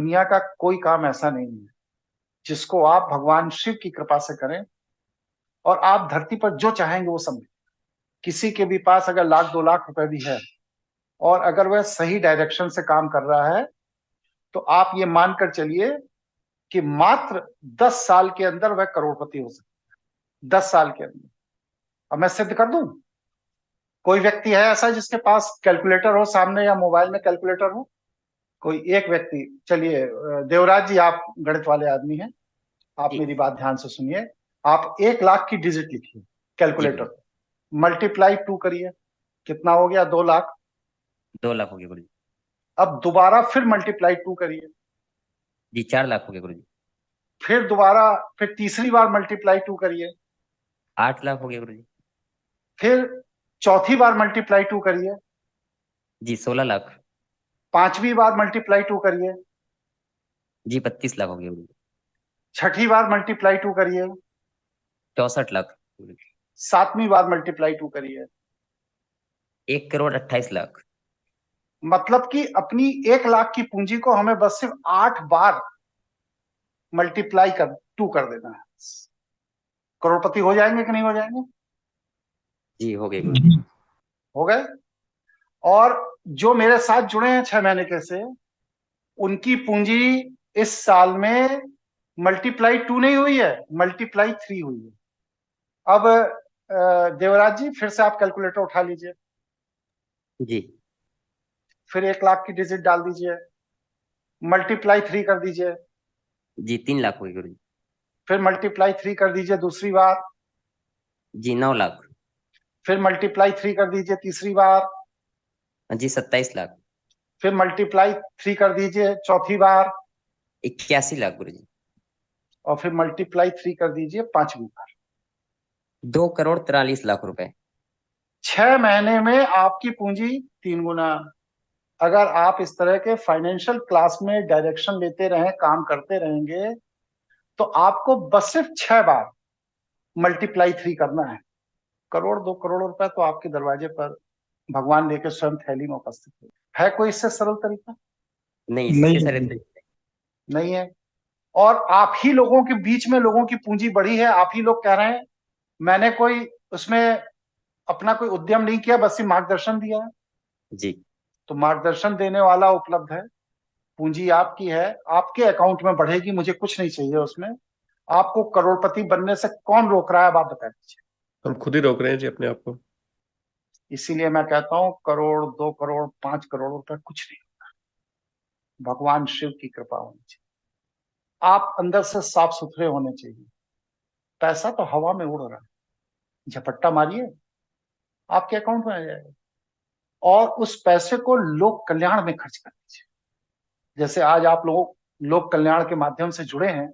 दुनिया का कोई काम ऐसा नहीं है जिसको आप भगवान शिव की कृपा से करें और आप धरती पर जो चाहेंगे वो सब मिले। किसी के भी पास अगर 1 लाख 2 लाख रुपए भी है और अगर वह सही डायरेक्शन से काम कर रहा है तो आप ये मानकर चलिए कि मात्र 10 साल के अंदर वह करोड़पति हो सकता है। 10 साल के अंदर। अब मैं सिद्ध कर दूं? कोई व्यक्ति है ऐसा जिसके पास कैलकुलेटर हो सामने या मोबाइल में कैलकुलेटर हो? कोई एक व्यक्ति? चलिए देवराज जी, आप गणित वाले आदमी हैं, आप जी मेरी बात ध्यान से सुनिए। आप 1 लाख की डिजिट लिखिए कैलकुलेटर जी पर, मल्टीप्लाई 2 करिए, कितना हो गया? 2 लाख। 2 लाख हो गया गुरु जी। अब दोबारा फिर मल्टीप्लाई 2 करिए, जी 4 लाख हो गया गुरु जी। फिर दोबारा, फिर तीसरी बार मल्टीप्लाई 2 करिए, 8 लाख हो गया गुरु जी। फिर चौथी बार मल्टीप्लाई 2 करिए, जी 16 लाख। पांचवी बार मल्टीप्लाई 2 करिए, जी 32 लाख हो गया गुरु जी। छठी बार मल्टीप्लाई 2 करिए, 64 लाख गुरु जी। सातवीं बार मल्टीप्लाई 2 करिए। 1 करोड़ 28 लाख। मतलब कि अपनी 1 लाख की पूंजी को हमें बस सिर्फ 8 बार मल्टीप्लाई कर 2 कर देना है। करोड़पति हो जाएंगे कि नहीं हो जाएंगे? जी हो गए गुरु जी। हो गए। और जो मेरे साथ जुड़े हैं 6 महीने के से, उनकी पूंजी इस साल में मल्टीप्लाई 2 नहीं हुई है, मल्टीप्लाई 3 हुई है। अब देवराज जी फिर से आप कैलकुलेटर उठा लीजिए, जी फिर 1 लाख की डिजिट डाल दीजिए, मल्टीप्लाई 3 कर दीजिए, जी 3 लाख हो गए गुरु जी। फिर मल्टीप्लाई 3 कर दीजिए दूसरी बार, जी 9 लाख। फिर मल्टीप्लाई 3 कर दीजिए तीसरी बार, जी 27 लाख। फिर मल्टीप्लाई 3 कर दीजिए चौथी बार, 81 लाख गुरु जी। और फिर मल्टीप्लाई 3 कर दीजिए पांचवी बार। 2 करोड़ 43 लाख रुपए। 6 महीने में आपकी पूंजी 3 गुना। अगर आप इस तरह के फाइनेंशियल क्लास में डायरेक्शन लेते रहें, काम करते रहेंगे, तो आपको बस सिर्फ 6 बार मल्टीप्लाई 3 करना है। 1 करोड़ 2 करोड़ रुपए तो आपके दरवाजे पर भगवान लेके स्वयं थैली में उपस्थित है कोई इससे सरल तरीका? नहीं नहीं इससे है, सर नहीं है। और आप ही लोगों के बीच में लोगों की पूंजी बढ़ी है, आप ही लोग कह रहे हैं। मैंने कोई उसमें अपना कोई उद्यम नहीं किया, बस ये मार्गदर्शन दिया है। जी तो मार्गदर्शन देने वाला उपलब्ध है, पूंजी आपकी है, आपके अकाउंट में बढ़ेगी, मुझे कुछ नहीं चाहिए उसमें। आपको करोड़पति बनने से कौन रोक रहा है, अब आप बता दीजिए। हम खुद ही रोक रहे हैं जी अपने आप को। इसीलिए मैं कहता हूं 1 करोड़ 2 करोड़ 5 करोड़ रुपए कुछ नहीं, भगवान शिव की कृपा होनी चाहिए। आप अंदर से साफ सुथरे होने चाहिए। पैसा तो हवा में उड़ रहा है, झपट्टा मारिए, आपके अकाउंट में आ जाएगा। और उस पैसे को लोक कल्याण में खर्च कर दीजिए। जैसे आज आप लोग लोक कल्याण के माध्यम से जुड़े हैं,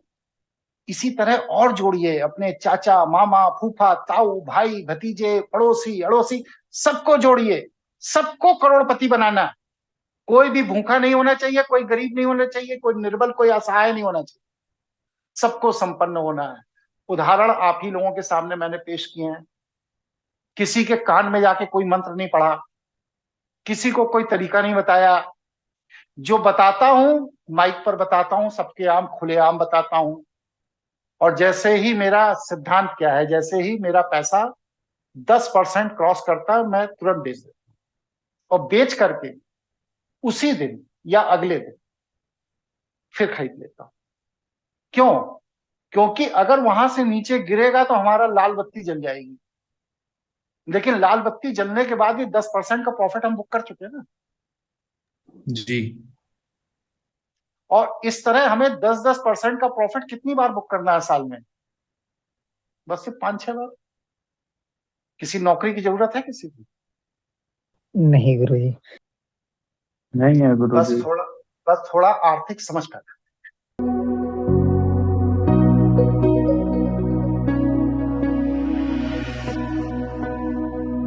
इसी तरह और जोड़िए अपने चाचा मामा फूफा ताऊ भाई भतीजे पड़ोसी अड़ोसी, सबको जोड़िए। सबको करोड़पति बनाना है। कोई भी भूखा नहीं होना चाहिए, कोई गरीब नहीं होना चाहिए, कोई निर्बल, कोई असहाय नहीं होना चाहिए। सबको संपन्न होना है। उदाहरण आप ही लोगों के सामने मैंने पेश किए हैं। किसी के कान में जाके कोई मंत्र नहीं पढ़ा, किसी को कोई तरीका नहीं बताया। जो बताता हूं माइक पर बताता हूं, सबके आम खुलेआम बताता हूं। और जैसे ही मेरा सिद्धांत क्या है, जैसे ही मेरा पैसा 10% क्रॉस करता है, मैं तुरंत बेच देता हूं, और बेच करके उसी दिन या अगले दिन फिर खरीद लेता हूं। क्यों? क्योंकि अगर वहां से नीचे गिरेगा तो हमारा लाल बत्ती जल जाएगी, लेकिन लाल बत्ती जलने के बाद भी 10% का प्रॉफिट हम बुक कर चुके हैं ना। जी और इस तरह हमें 10-10% का प्रॉफिट कितनी बार बुक करना है साल में? बस सिर्फ 5-6 बार। किसी नौकरी की जरूरत है किसी को? नहीं गुरुजी। नहीं है गुरु बस जी। थोड़ा, बस थोड़ा आर्थिक समझ पैदा